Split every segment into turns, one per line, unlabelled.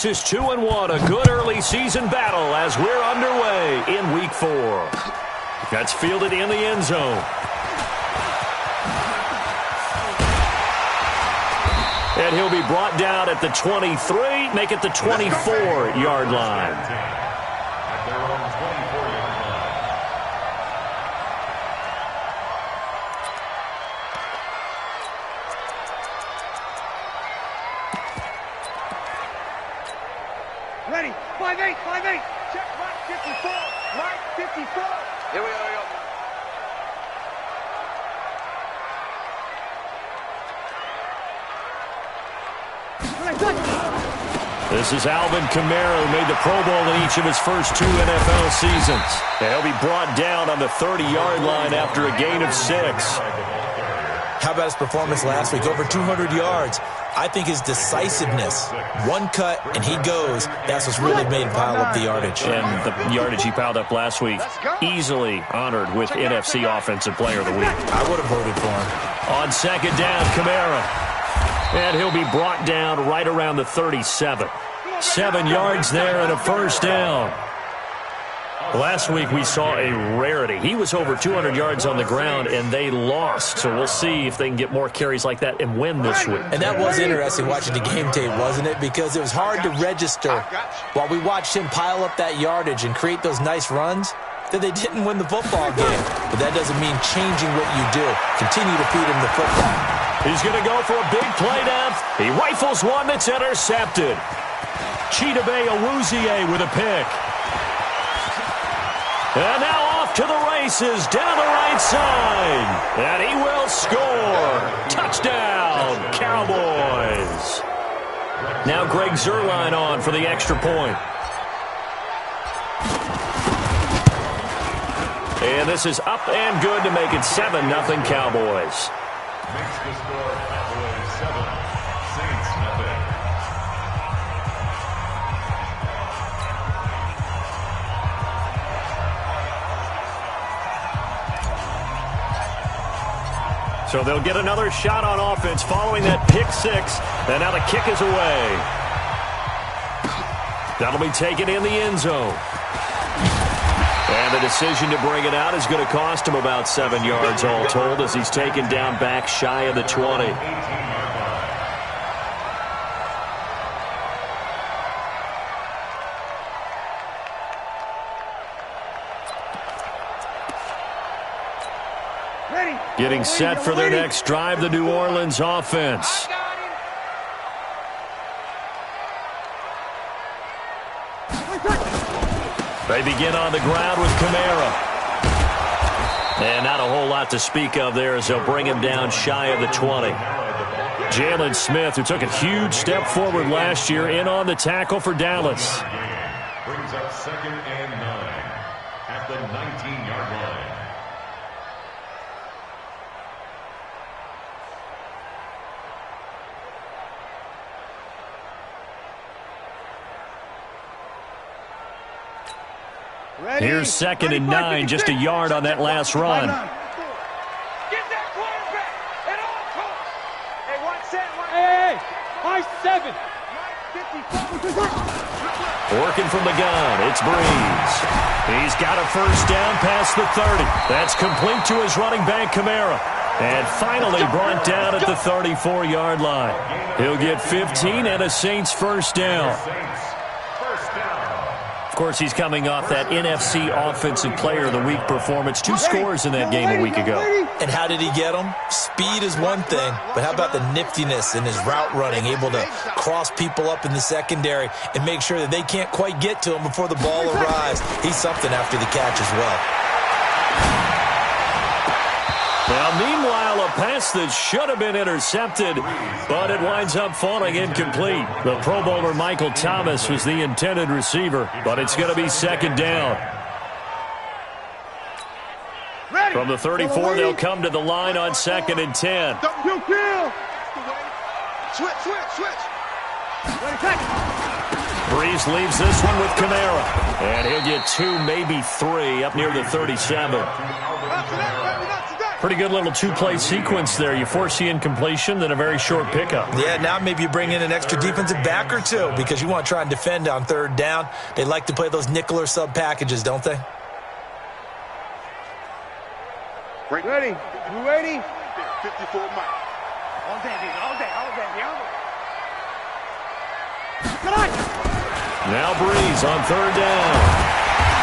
This is 2-1, a good early season battle as we're underway in Week 4. That's fielded in the end zone. And he'll be brought down at the 23, make it the 24-yard line.
Ready, 5-8, 5-8. Check right 54, right 54. Here we go,
This is Alvin Kamara, who made the Pro Bowl in each of his first 2 NFL seasons. And he'll be brought down on the 30-yard line after a gain of 6.
How about his performance last week? Over 200 yards. I think his decisiveness, one cut and he goes, that's what's really made him pile up the yardage.
And the yardage he piled up last week, easily honored with NFC Offensive Player of the Week.
I would have voted for him.
On second down, Kamara. And he'll be brought down right around the 37. 7 yards there and a first down. Last week we saw a rarity. He was over 200 yards on the ground, and they lost. So we'll see if they can get more carries like that and win this week.
And that was interesting watching the game tape, wasn't it? Because it was hard to register while we watched him pile up that yardage and create those nice runs that they didn't win the football game. But that doesn't mean changing what you do. Continue to feed him the football.
He's going to go for a big play down. He rifles one that's intercepted. Chidobe Awuzie with a pick. And now off to the races, down the right side. And he will score. Touchdown, Cowboys. Now Greg Zuerlein on for the extra point. And this is up and good to make it 7-0 Cowboys.
Makes the score Cowboys 7, Saints nothing.
So they'll get another shot on offense following that pick 6. And now the kick is away. That'll be taken in the end zone. And the decision to bring it out is going to cost him about 7 yards all told as he's taken down back shy of the 20. Getting set for their next drive, the New Orleans offense. They begin on the ground with Kamara. And not a whole lot to speak of there as they'll bring him down shy of the 20. Jalen Smith, who took a huge step forward last year, in on the tackle for Dallas.
Brings up 2nd and 9 at the 19-yard line.
Here's 2nd and 9, just a yard on that last run.
Get that quarterback at all costs. Hey, one set, one. Hey, high 7.
Working from the gun, it's Breeze. He's got a first down past the 30. That's complete to his running back, Kamara. And finally brought down at the 34-yard line. He'll get 15 and a Saints first down. Of course, he's coming off that NFC Offensive Player of the Week performance. 2 scores in that game a week ago.
And how did he get them? Speed is one thing, but how about the niftiness in his route running, able to cross people up in the secondary and make sure that they can't quite get to him before the ball arrives. He's something after the catch as well.
Now, meanwhile, a pass that should have been intercepted, but it winds up falling incomplete. The Pro Bowler Michael Thomas was the intended receiver, but it's going to be 2nd down. From the 34, they'll come to the line on 2nd and 10. Breeze leaves this one with Kamara, and he'll get 2, maybe 3, up near the 37. Pretty good little two-play sequence there. You force the incompletion, then a very short pickup.
Yeah, now maybe you bring in an extra defensive back or two because you want to try and defend on third down. They like to play those nickel or sub packages, don't they?
Ready? You ready? 54 miles. All day.
Now Breeze on third down.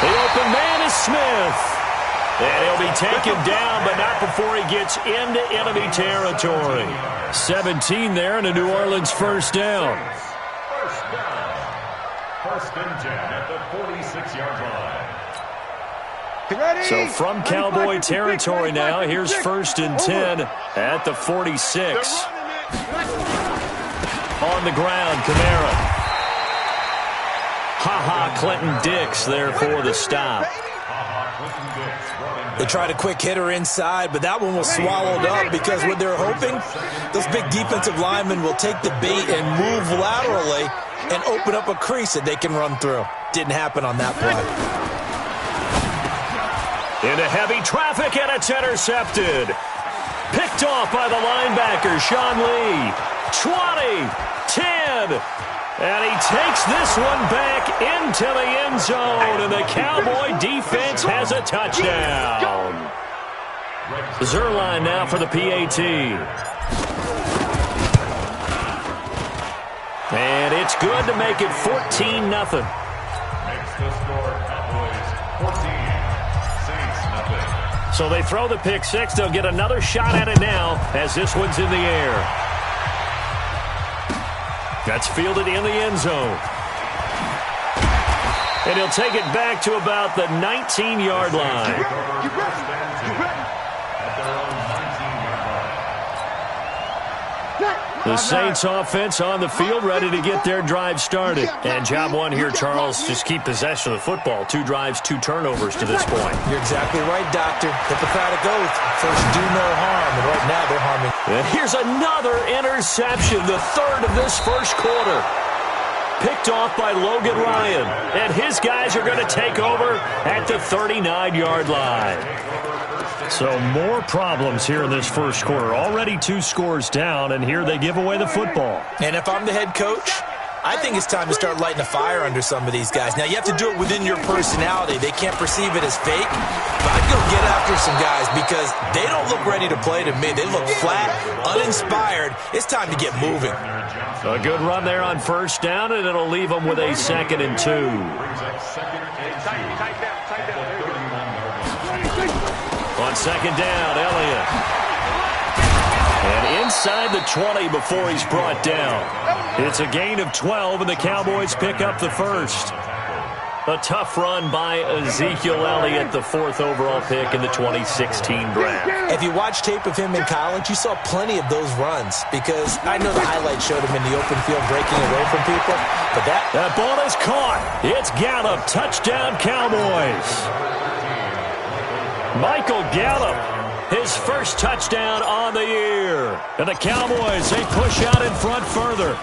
The open man is Smith. And he'll be taken down, but not before he gets into enemy territory. 17 there and a New Orleans first down.
First down. First and 10 at the 46-yard line.
Ready?
So from Cowboy territory now, here's first and 10 at the 46. On the ground, Kamara. Clinton Dix there for the stop.
They tried a quick hitter inside, but that one was swallowed up because what they're hoping, those big defensive linemen will take the bait and move laterally and open up a crease that they can run through. Didn't happen on that play.
Into heavy traffic, and it's intercepted. Picked off by the linebacker, Sean Lee. 20, 10, and he takes this one back into the end zone, and the Cowboy defense has a touchdown. Zerline now for the PAT. And it's good to make it 14-0.
Makes the score Cowboys 14, Saints nothing.
So they throw the pick six. They'll get another shot at it now as this one's in the air. That's fielded in the end zone. And he'll take it back to about the 19-yard line.
You ready?
At their own 19-yard line.
The Saints offense on the field, ready to get their drive started. And job one here, Charles, just keep possession of the football. 2 drives, 2 turnovers to this point.
You're exactly right, Doctor. Hippocratic oath. First, do no harm. And right now, they're harming.
And here's another interception, the third of this first quarter. Picked off by Logan Ryan. And his guys are going to take over at the 39-yard line. So more problems here in this first quarter. Already 2 scores down, and here they give away the football.
And if I'm the head coach, I think it's time to start lighting a fire under some of these guys. Now, you have to do it within your personality. They can't perceive it as fake. But I'd go get after some guys because they don't look ready to play to me. They look flat, uninspired. It's time to get moving.
A good run there on first down, and it'll leave them with a 2nd and 2. On second down, Elliott. And inside the 20 before he's brought down. It's a gain of 12, and the Cowboys pick up the first. A tough run by Ezekiel Elliott, the 4th overall pick in the 2016 draft.
If you watch tape of him in college, you saw plenty of those runs because I know the highlights showed him in the open field breaking away from people. But that
ball is caught. It's Gallup. Touchdown, Cowboys. Michael Gallup, his first touchdown on the year. And the Cowboys, they push out in front further.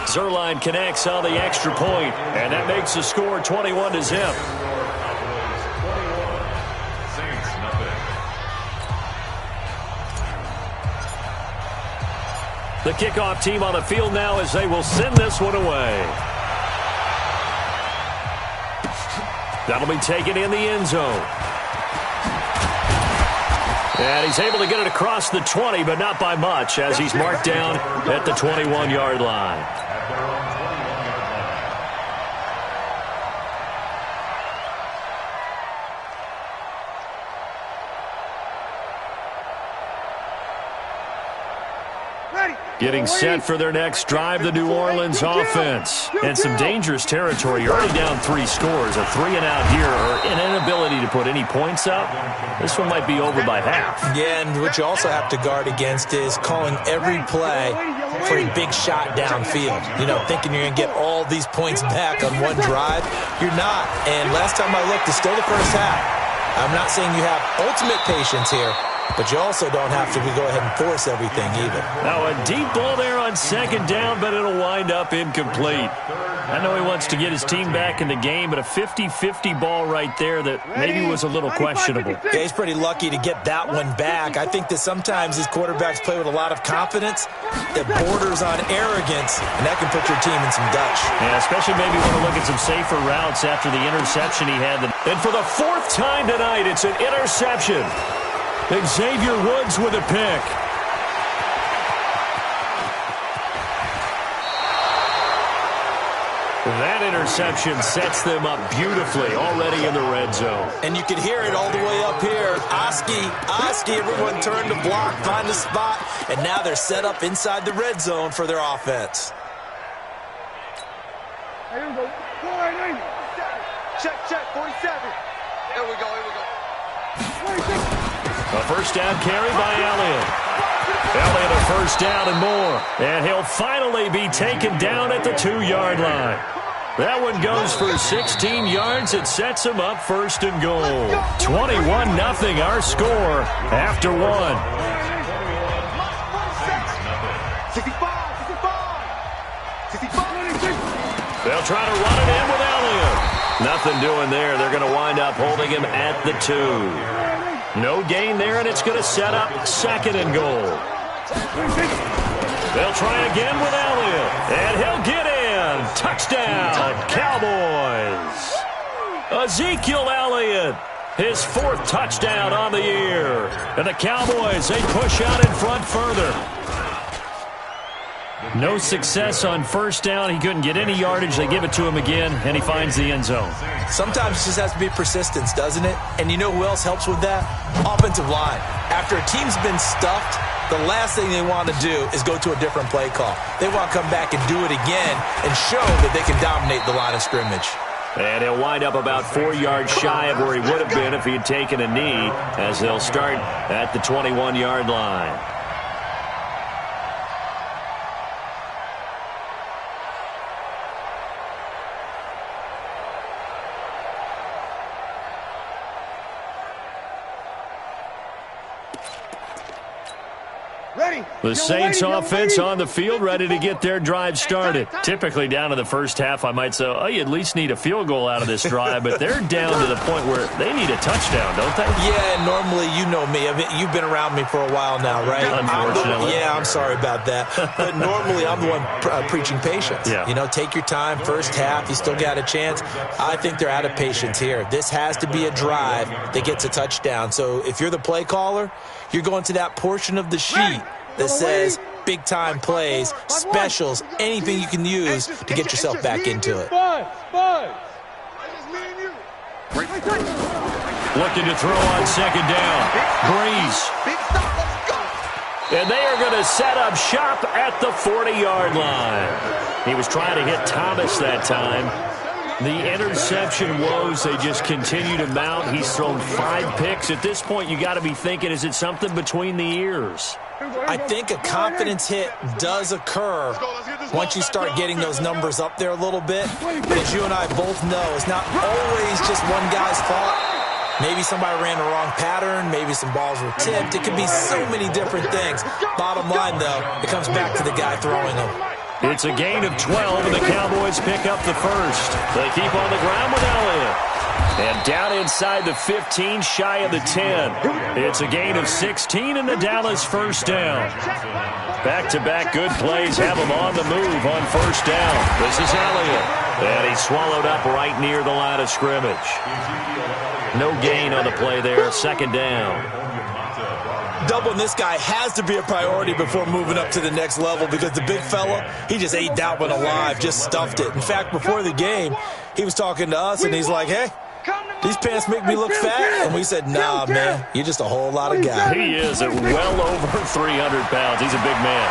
Zerline connects on the extra point, and that makes the score 21-0.
Saints nothing.
The kickoff team on the field now as they will send this one away. That'll be taken in the end zone. And he's able to get it across the 20, but not by much, as he's marked down at the 21-yard line.
At their own 21-yard line.
Getting set for their next drive, the New Orleans offense. And some dangerous territory. You're already down 3 scores. A 3-and-out here, or an inability to put any points up. This one might be over by half.
Yeah, and what you also have to guard against is calling every play for a big shot downfield. You know, thinking you're going to get all these points back on one drive. You're not. And last time I looked, it's still the first half. I'm not saying you have ultimate patience here, but you also don't have to go ahead and force everything either.
Now a deep ball there on second down, but it'll wind up incomplete. I know he wants to get his team back in the game, but a 50-50 ball right there that maybe was a little questionable.
Yeah, he's pretty lucky to get that one back. I think that sometimes these quarterbacks play with a lot of confidence that borders on arrogance, and that can put your team in some dutch.
Yeah, especially maybe want to look at some safer routes after the interception he had. And for the fourth time tonight, it's an interception. Xavier Woods with a pick. That interception sets them up beautifully already in the red zone.
And you can hear it all the way up here. Oski, everyone turned to block, find a spot, and now they're set up inside the red zone for their offense.
Here we go. Check, 47. Here we go.
A first down carry by Elliott. Elliott a first down and more. And he'll finally be taken down at the 2-yard line. That one goes for 16 yards. It sets him up first and goal. 21-0 our score after one.
65.
They'll try to run it in with Elliott. Nothing doing there. They're going to wind up holding him at the 2. No gain there, and it's going to set up second and goal. They'll try again with Elliott, and he'll get in. Touchdown, Cowboys. Ezekiel Elliott, his 4th touchdown on the year. And the Cowboys, they push out in front further. No success on first down. He couldn't get any yardage. They give it to him again, and he finds the end zone.
Sometimes it just has to be persistence, doesn't it? And you know who else helps with that? Offensive line. After a team's been stuffed, the last thing they want to do is go to a different play call. They want to come back and do it again and show that they can dominate the line of scrimmage.
And he'll wind up about 4 yards shy of where he would have been if he had taken a knee, as they'll start at the 21-yard line. The Saints offense on the field, ready to get their drive started. Typically down in the first half, I might say, oh, you at least need a field goal out of this drive, but they're down to the point where they need a touchdown, don't they?
Yeah, normally, you know me. You've been around me for a while now, right?
Unfortunately.
I'm sorry about that. But normally, I'm the one preaching patience.
Yeah.
You know, take your time. First half, you still got a chance. I think they're out of patience here. This has to be a drive that gets a touchdown. So if you're the play caller, you're going to that portion of the sheet that says big-time plays, specials, anything you can use to get yourself back into it.
Looking to throw on second down. Breeze. And they are going to set up shop at the 40-yard line. He was trying to hit Thomas that time. The interception woes, they just continue to mount. He's thrown 5 picks. At this point, you got to be thinking, is it something between the ears?
I think a confidence hit does occur once you start getting those numbers up there a little bit. But as you and I both know, it's not always just one guy's fault. Maybe somebody ran the wrong pattern. Maybe some balls were tipped. It could be so many different things. Bottom line, though, it comes back to the guy throwing them.
It's a gain of 12, and the Cowboys pick up the first. They keep on the ground with Elliott. And down inside the 15, shy of the 10. It's a gain of 16 and the Dallas first down. Back-to-back good plays have him on the move on first down. This is Elliott. And he's swallowed up right near the line of scrimmage. No gain on the play there, second down.
Doubling this guy has to be a priority before moving up to the next level because the big fella, he just ate that one alive, just stuffed it. In fact, before the game, he was talking to us, and he's like, hey, these pants make me look fat. And we said, nah, man, you're just a whole lot of guy.
He is at well over 300 pounds. He's a big man.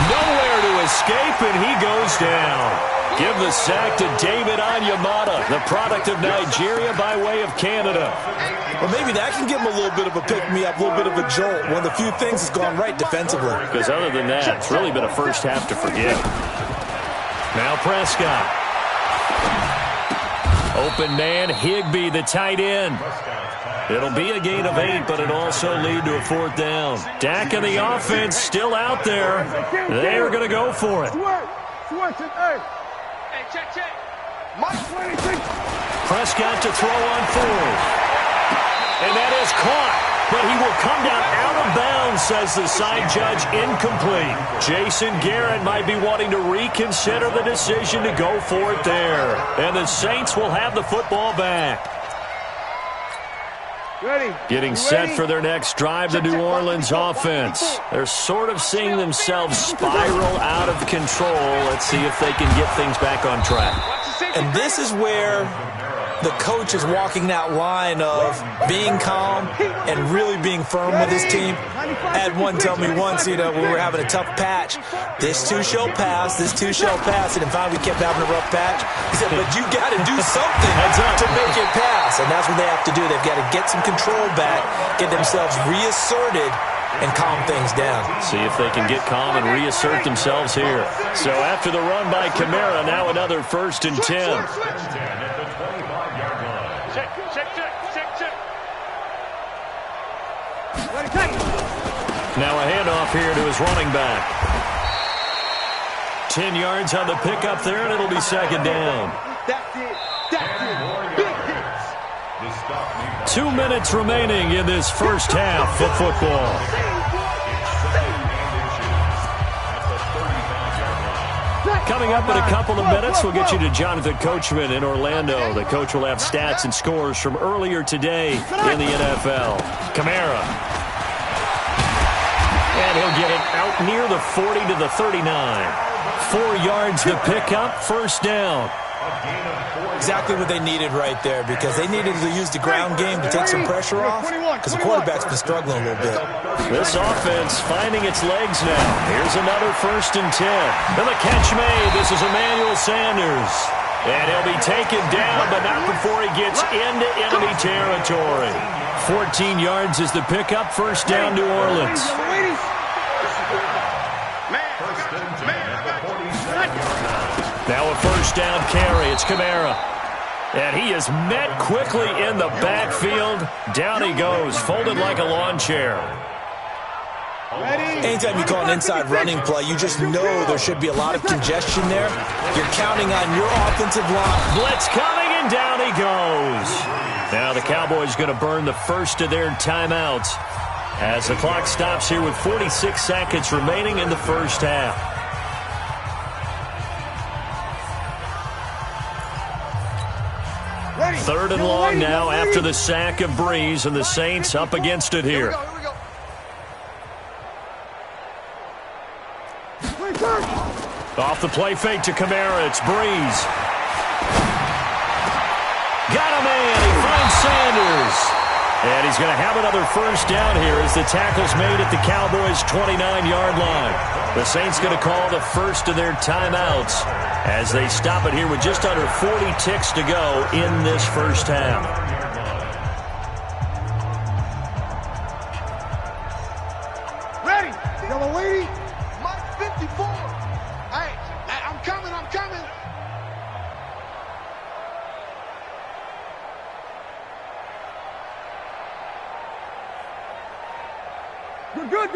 Nowhere to escape, and he goes down. Give the sack to David Onyemata, the product of Nigeria by way of Canada.
Well, maybe that can give him a little bit of a pick-me-up, a little bit of a jolt. One of the few things that's gone right defensively.
Because other than that, it's really been a first half to forget. Now Prescott. Open man, Higbee, the tight end. It'll be a gain of 8, but it'll also lead to a fourth down. Dak and the offense still out there. They are going to go for it.
Situation, hey. Hey, check. Mike 26.
Prescott to throw on fourth. And that is caught. But he will come down out of bounds, says the side judge, incomplete. Jason Garrett might be wanting to reconsider the decision to go for it there. And the Saints will have the football back. Getting set for their next drive, the New Orleans offense. They're sort of seeing themselves spiral out of control. Let's see if they can get things back on track.
And this is where the coach is walking that line of being calm and really being firm with his team. I had one tell me once, we were having a tough patch. This too shall pass, this too shall pass. And finally we kept having a rough patch. He said, but you got to do something to make it pass. And that's what they have to do. They've got to get some control back, get themselves reasserted, and calm things down.
See if they can get calm and reassert themselves here. So after the run by Kamara, now another 1st and 10. Now a handoff here to his running back. 10 yards on the pickup there, and it'll be 2nd down. 2 minutes remaining in this first half of football. Coming up in a couple of minutes, we'll get you to Jonathan Coachman in Orlando. The coach will have stats and scores from earlier today in the NFL. Kamara. And he'll get it out near the 40 to the 39. 4 yards to pick up, 1st down.
Exactly what they needed right there, because they needed to use the ground game to take some pressure off, because the quarterback's been struggling a little bit.
This offense finding its legs now. Here's another 1st and 10. And the catch made. This is Emmanuel Sanders. And he'll be taken down, but not before he gets into enemy territory. 14 yards is the pickup, 1st down, New Orleans. Now a 1st down carry. It's Kamara. And he is met quickly in the backfield. Down he goes, folded like a lawn chair.
Anytime you call an inside running play, you just know there should be a lot of congestion there. You're counting on your offensive line.
Blitz coming, and down he goes. Now the Cowboys going to burn the first of their timeouts as the clock stops here with 46 seconds remaining in the first half. 3rd and long now after the sack of Breeze, and the Saints up against it here. Off the play fake to Kamara, it's Breeze. Got a man, he finds Sanders. And he's going to have another 1st down here as the tackle's made at the Cowboys' 29-yard line. The Saints going to call the first of their timeouts as they stop it here with just under 40 ticks to go in this first half.
Ready. Yellow lady. Mike 54. Hey, I'm coming.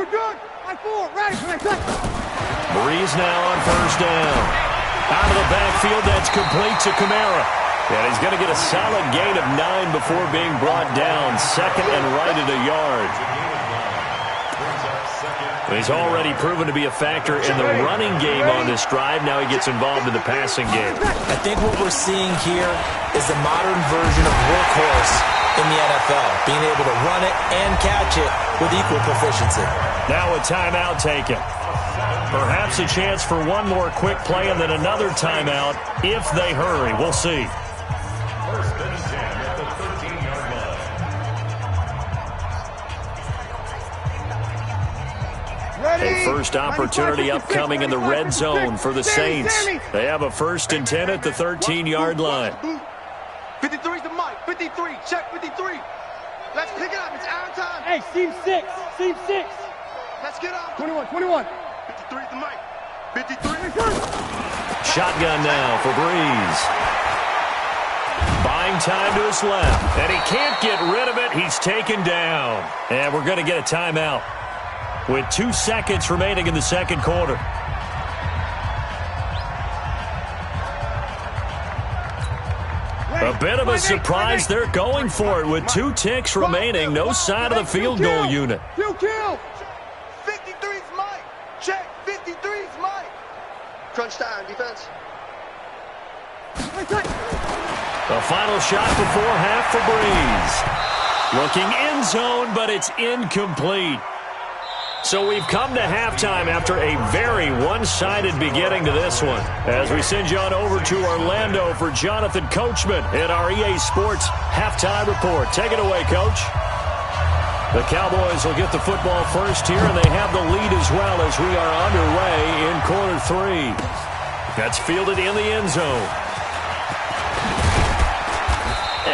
Good. Mike 4. Ready.
Breeze now on 1st down. Out of the backfield, that's complete to Kamara. And he's going to get a solid gain of 9 before being brought down. 2nd and right at a yard. He's already proven to be a factor in the running game on this drive. Now he gets involved in the passing game.
I think what we're seeing here is the modern version of workhorse in the NFL, being able to run it and catch it with equal proficiency.
Now a timeout taken. Perhaps a chance for one more quick play and then another timeout if they hurry. We'll see.
1st and 10 at the 13-yard line.
A first opportunity upcoming in the red zone for the Saints. They have a 1st and 10 at the 13-yard line.
53's the Mike. 53. Check 53. Let's pick it up. It's our time.
Hey, seam 6.
Let's get up.
21.
53's the Mike. 53.
Shotgun now for Breeze. Buying time to his left. And he can't get rid of it. He's taken down. And we're going to get a timeout with 2 seconds remaining in the second quarter. A bit of a surprise. They're going for it with 2 ticks remaining. No sign of the field goal unit.
Kill. 53's Mike. Check. 53's Mike.
Crunch time, defense.
The final shot before half for Breeze. Looking end zone, but it's incomplete. So we've come to halftime after a very one-sided beginning to this one. As we send you on over to Orlando for Jonathan Coachman in our EA Sports Halftime Report. Take it away, Coach. The Cowboys will get the football first here, and they have the lead as well as we are underway in quarter 3. That's fielded in the end zone.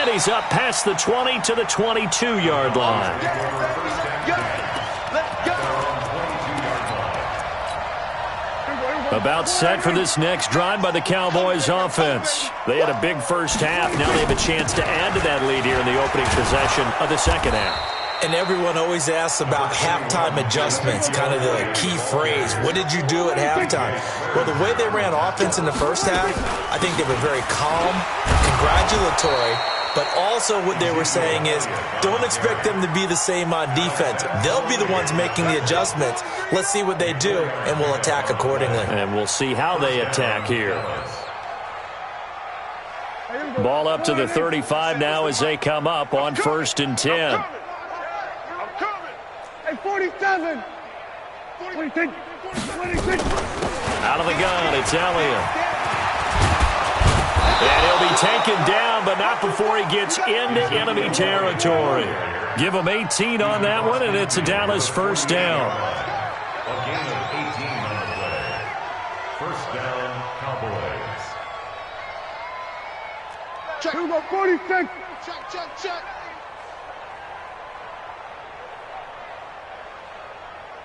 And he's up past the 20 to the 22-yard line. About set for this next drive by the Cowboys offense. They had a big first half. Now they have a chance to add to that lead here in the opening possession of the second half.
And everyone always asks about halftime adjustments, kind of the key phrase. What did you do at halftime? Well, the way they ran offense in the first half, I think they were very calm, congratulatory, but also what they were saying is don't expect them to be the same on defense. They'll be the ones making the adjustments. Let's see what they do, and we'll attack accordingly.
And we'll see how they attack here. Ball up to the 35 now as they come up on 1st and 10.
Hey, 47. 26.
Out of the gun, it's Elliott. And he'll be taken down, but not before he gets into enemy territory. Give him 18 on that one, and it's a Dallas first down.
A gain of 18 on the play. First down, Cowboys.
Check. Here we go, 46. Check.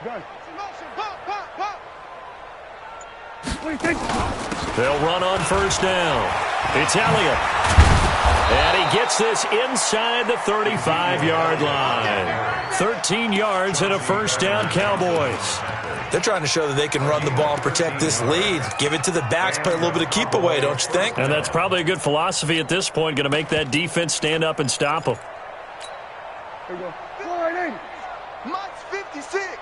Gun. Pop. 26.
They'll run on first down. It's Elliott. And he gets this inside the 35-yard line. 13 yards and a first down, Cowboys.
They're trying to show that they can run the ball and protect this lead. Give it to the backs, play a little bit of keep away, don't you think?
And that's probably a good philosophy at this point, going to make that defense stand up and stop them.
Here we go. 480. Mike's 56.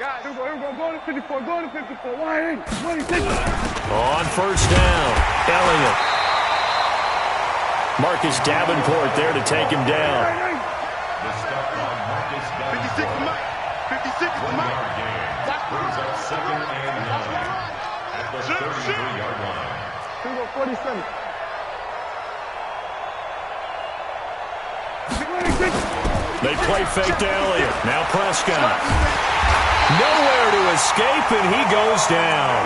Guys, here we go. Going to 54. 180. 26.
On first down, Elliott. Marcus Davenport there to take him down.
The stop by Marcus Davenport.
56 to Mike. 56 to Mike.
1-yard gain. Brings up 2nd and 9 at the 33-yard line.
Here we go, 47. 26.
They play fake to Elliott. Now Prescott. Nowhere to escape, and he goes down.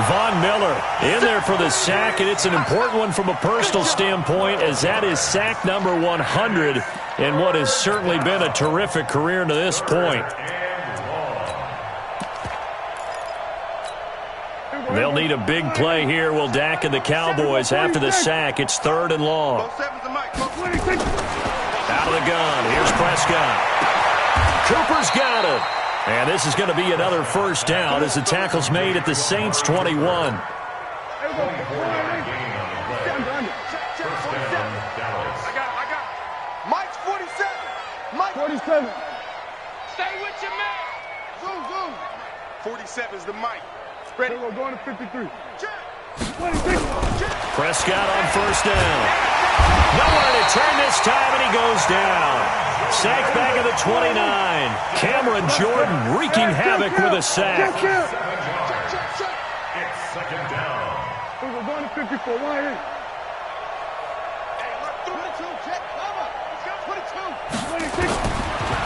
Von Miller in there for the sack, and it's an important one from a personal standpoint, as that is sack number 100 in what has certainly been a terrific career to this point. They'll need a big play here, will Dak and the Cowboys after the sack. It's 3rd and long. Out of the gun, here's Prescott. Cooper's got it. And this is going to be another first down as the tackle's made at the Saints' 21.
I got. Mike's 47. Mike 47. Stay with your man. Zoom. 47's the Mike. Ready? We're going to 53. 26.
Prescott on first down. Nowhere to turn this time, and he goes down. Sack back at the 29. Cameron Jordan wreaking havoc with a sack.
It's 2nd down.
We're going to 54. Why?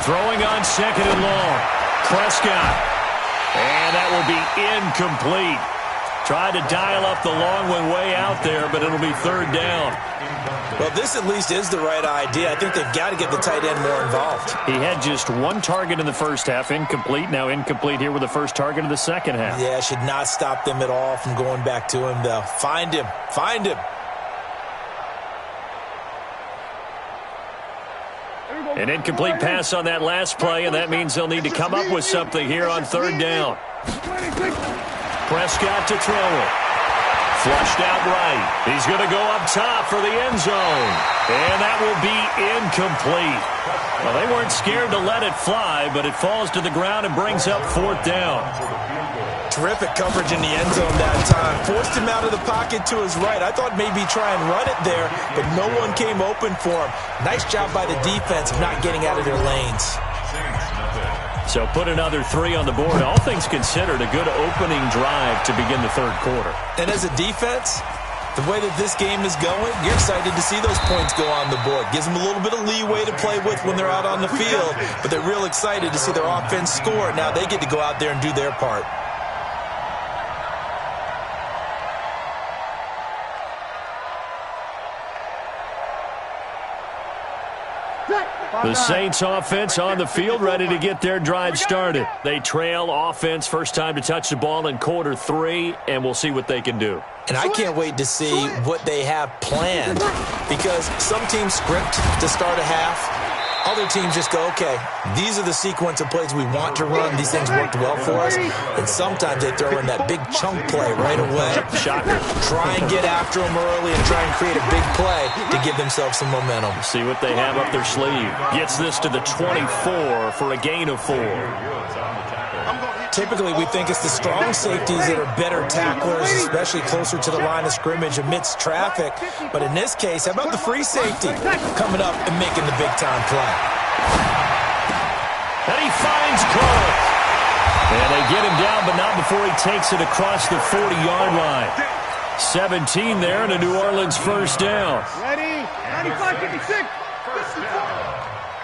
Throwing on 2nd and long. Prescott. And that will be incomplete. Tried to dial up the long one way out there, but it'll be 3rd down.
Well, this at least is the right idea. I think they've got to get the tight end more involved.
He had just 1 target in the first half, incomplete. Now incomplete here with the first target of the second half.
Yeah, should not stop them at all from going back to him, though. Find him.
An incomplete pass on that last play, and that means they'll need to come up with something here on 3rd down. Prescott to throw it. Flushed out right. He's going to go up top for the end zone. And that will be incomplete. Well, they weren't scared to let it fly, but it falls to the ground and brings up 4th down.
Terrific coverage in the end zone that time. Forced him out of the pocket to his right. I thought maybe try and run it there, but no one came open for him. Nice job by the defense of not getting out of their lanes.
So put another 3 on the board. All things considered, a good opening drive to begin the 3rd quarter.
And as a defense, the way that this game is going, you're excited to see those points go on the board. Gives them a little bit of leeway to play with when they're out on the field, but they're real excited to see their offense score. Now they get to go out there and do their part.
The Saints offense on the field, ready to get their drive started. They trail offense, first time to touch the ball in quarter 3, and we'll see what they can do.
And I can't wait to see what they have planned, because some teams script to start a half. Other teams just go, okay, these are the sequence of plays we want to run. These things worked well for us. And sometimes they throw in that big chunk play right away.
Shocker.
Try and get after them early and try and create a big play to give themselves some momentum.
See what they have up their sleeve. Gets this to the 24 for a gain of 4.
Typically, we think it's the strong safeties that are better tacklers, especially closer to the line of scrimmage amidst traffic. But in this case, how about the free safety coming up and making the big-time play?
And he finds Cook. And they get him down, but not before he takes it across the 40-yard line. 17 there and a New Orleans first down.
Ready? 95, 56.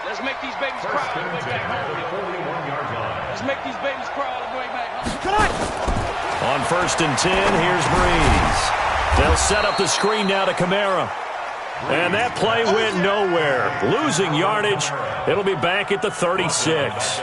Let's make these babies cry all the way back home. Let's make these babies cry all the way back home.
On 1st and 10, here's Breeze. They'll set up the screen now to Kamara. And that play went nowhere. Losing yardage. It'll be back at the 36.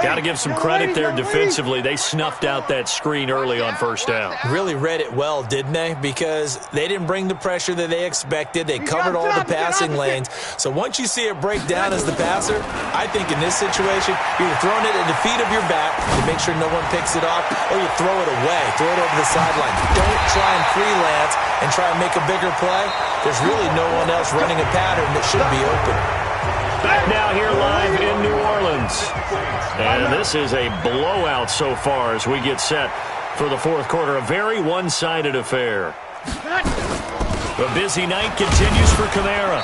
Got to give some credit there defensively. They snuffed out that screen early on first down.
Really read it well, didn't they? Because they didn't bring the pressure that they expected. They covered all the passing lanes. So once you see it break down as the passer, I think in this situation, you're throwing it at the feet of your back to make sure no one picks it off, or you throw it away, throw it over the sideline. Don't try and freelance and try and make a bigger play. There's really no one else running a pattern that should be open.
Back now here live in New Orleans. And this is a blowout so far as we get set for the 4th quarter. A very one-sided affair. The busy night continues for Kamara.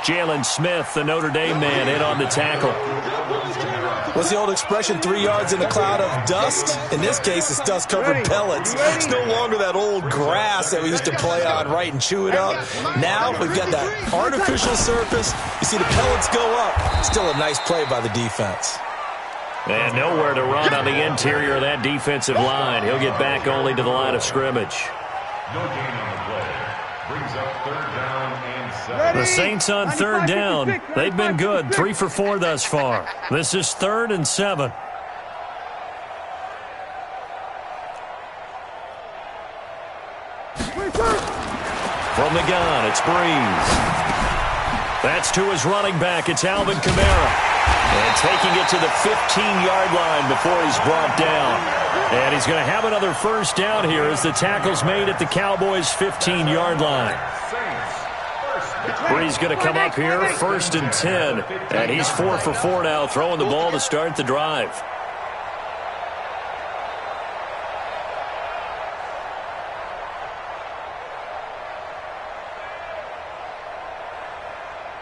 Jalen Smith, the Notre Dame man, in on the tackle.
What's the old expression, 3 yards in a cloud of dust? In this case, it's dust-covered pellets. It's no longer that old grass that we used to play on, right, and chew it up. Now we've got that artificial surface. You see the pellets go up. Still a nice play by the defense.
And nowhere to run on the interior of that defensive line. He'll get back only to the line of scrimmage.
No gain on the play. Brings up 3rd down and 7.
The Saints on 3rd down. They've been good, 3 for 4 thus far. This is 3rd and 7. From the gun, it's Breeze. That's to his running back. It's Alvin Kamara. And taking it to the 15-yard line before he's brought down. And he's going to have another first down here as the tackle's made at the Cowboys' 15-yard line. Breeze going to come up here, 1st and 10. And he's 4 for 4 now, throwing the ball to start the drive.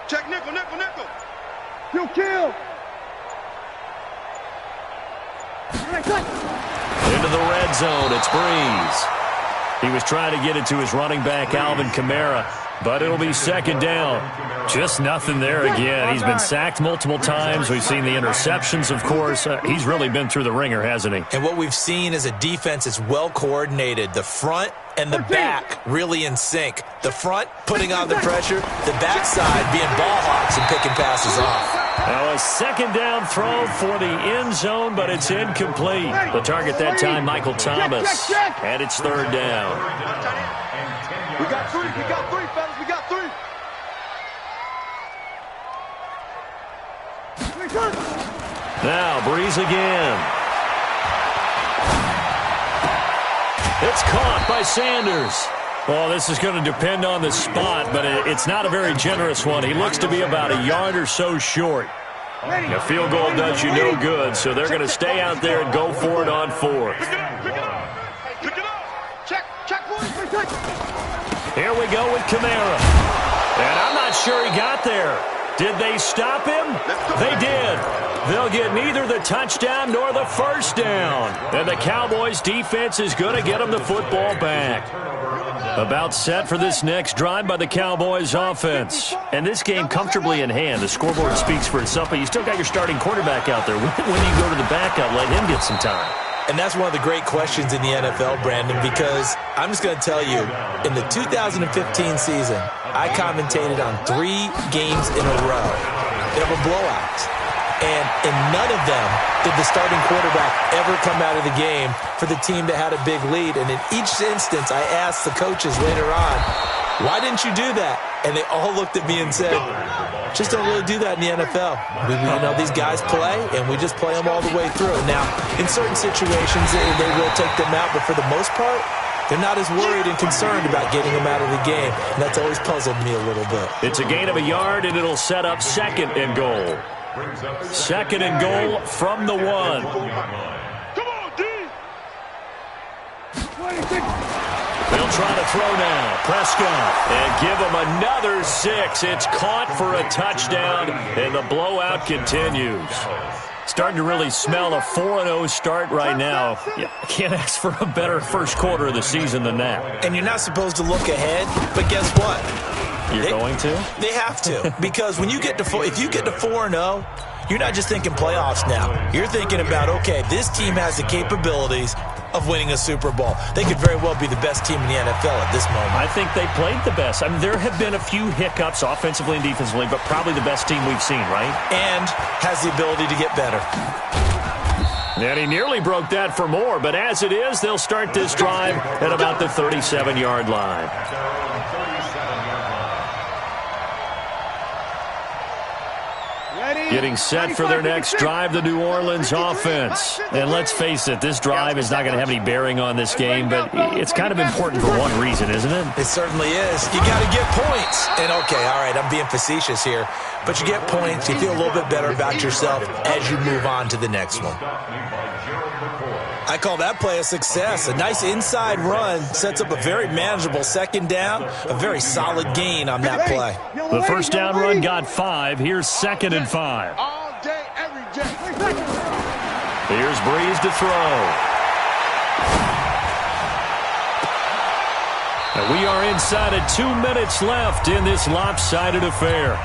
Check nickel, nickel, nickel. Kill.
Into the red zone, it's Breeze. He was trying to get it to his running back, Alvin Kamara, but it'll be 2nd down. Just nothing there again. He's been sacked multiple times. We've seen the interceptions, of course. He's really been through the ringer, hasn't he?
And what we've seen is a defense that's well coordinated. The front and the back really in sync. The front putting on the pressure, the backside being ball hawks and picking passes off.
Now a 2nd down throw for the end zone, but it's incomplete. The target that time, Michael Thomas. And it's 3rd down.
We got 3, fellas, we got 3.
Now Breeze again. It's caught by Sanders. Well, this is going to depend on the spot, but it's not a very generous one. He looks to be about a yard or so short. A field goal does you no good, so they're going to stay out there and go for it on fourth. Here we go with Kamara. And I'm not sure he got there. Did they stop him? They did. They'll get neither the touchdown nor the first down. And the Cowboys' defense is going to get them the football back. About set for this next drive by the Cowboys offense. And this game comfortably in hand. The scoreboard speaks for itself, but you still got your starting quarterback out there. When do you go to the backup, let him get some time?
And that's one of the great questions in the NFL, Brandon, because I'm just going to tell you, in the 2015 season, I commentated on 3 games in a row that were blowouts. And in none of them did the starting quarterback ever come out of the game for the team that had a big lead. And in each instance, I asked the coaches later on, why didn't you do that? And they all looked at me and said, just don't really do that in the NFL. These guys play, and we just play them all the way through. Now, in certain situations, they will take them out, but for the most part, they're not as worried and concerned about getting them out of the game. And that's always puzzled me a little bit.
It's a gain of a yard, and it'll set up second and goal. Second and goal from the 1.
Come on, D.
They'll try to throw now. Prescott. And give him another 6. It's caught for a touchdown, and the blowout continues. Starting to really smell a 4-0 start right now. Yeah, can't ask for a better first quarter of the season than that.
And you're not supposed to look ahead, but guess what?
You're going to?
They have to. Because when you get to if you get to 4-0, you're not just thinking playoffs now. You're thinking about, okay, this team has the capabilities of winning a Super Bowl. They could very well be the best team in the NFL at this moment.
I think they played the best. I mean, there have been a few hiccups offensively and defensively, but probably the best team we've seen, right?
And has the ability to get better.
And he nearly broke that for more, but as it is, they'll start this drive at about the 37-yard line. Getting set for their next drive, the New Orleans offense. And let's face it, this drive is not going to have any bearing on this game, but it's kind of important for one reason, isn't it?
It certainly is. You got to get points. And, okay, all right, I'm being facetious here, but you get points, you feel a little bit better about yourself as you move on to the next one. I call that play a success. A nice inside run sets up a very manageable second down, a very solid gain on that play.
The first down run got 5. Here's second and 5.
All day, every day.
Here's Breeze to throw. And we are inside of 2 minutes left in this lopsided affair.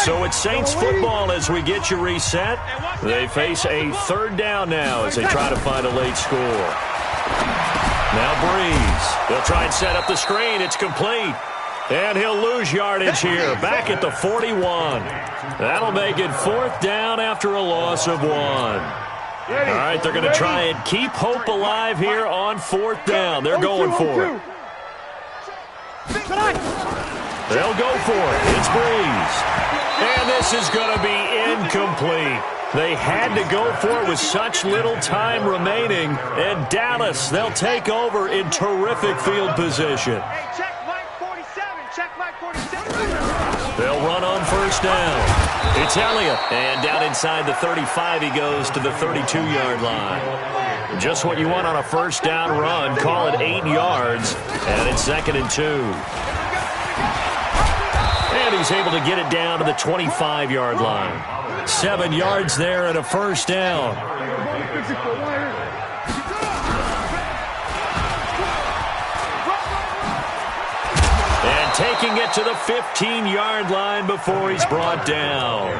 So it's Saints football as we get you reset. They face a third down now as they try to find a late score. Now Breeze. They'll try and set up the screen. It's complete. And he'll lose yardage here. Back at the 41. That'll make it 4th down after a loss of 1. All right, they're going to try and keep hope alive here on 4th down. They're going for it. They'll go for it. It's Breeze. And this is going to be incomplete. They had to go for it with such little time remaining. And Dallas, they'll take over in terrific field position.
Hey, check Mike 47. Check Mike 47.
They'll run on first down. It's Elliott. And down inside the 35, he goes to the 32-yard line. Just what you want on a first down run. Call it 8 yards. And it's 2nd and 2. And he's able to get it down to the 25-yard line. 7 yards there and a first down. And taking it to the 15-yard line before he's brought down.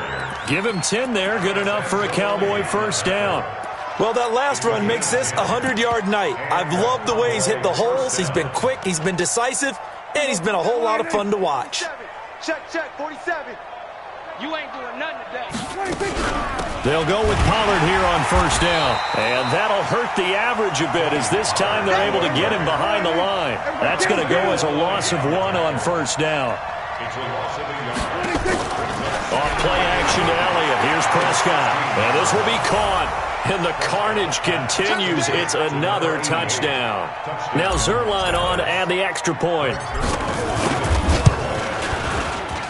Give him 10 there. Good enough for a Cowboy first down.
Well, that last run makes this a 100-yard night. I've loved the way he's hit the holes. He's been quick. He's been decisive. And he's been a whole lot of fun to watch.
Check, 47.
You ain't doing nothing today.
They'll go with Pollard here on first down. And that'll hurt the average a bit as this time they're able to get him behind the line. That's going to go as a loss of 1 on first down. Off play action to Elliott. Here's Prescott. And this will be caught. And the carnage continues. It's another touchdown. Now Zerline on to add the extra point.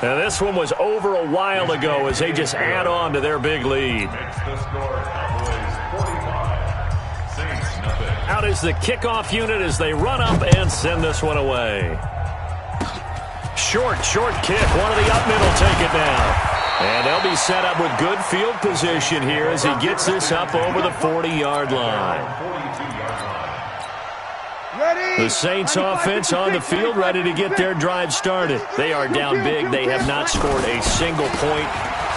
Now this one was over a while ago as they just add on to their big lead. Out is the kickoff unit as they run up and send this one away. Short kick. One of the up middle take it down. And they'll be set up with good field position here as he gets this up over the 40-yard line. The Saints offense on the field ready to get their drive started. They are down big. They have not scored a single point.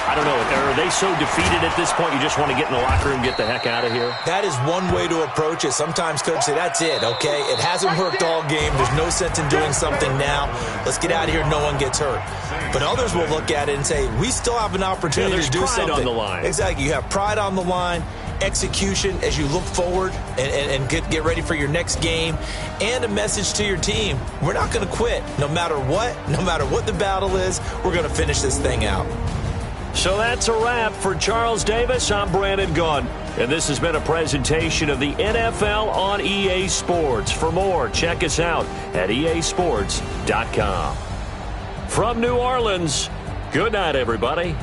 I don't know. Are they so defeated at this point you just want to get in the locker room and get the heck out of here?
That is one way to approach it. Sometimes coaches say, that's it, okay? It hasn't worked all game. There's no sense in doing something now. Let's get out of here. No one gets hurt. But others will look at it and say, we still have an opportunity to do something.
On the line.
Exactly. You have pride on the line, execution as you look forward and get ready for your next game, and a message to your team. We're not going to quit. No matter what the battle is, we're going to finish this thing out.
So that's a wrap for Charles Davis. I'm Brandon Gunn, and this has been a presentation of the NFL on EA Sports. For more, check us out at easports.com. From New Orleans, good night, everybody.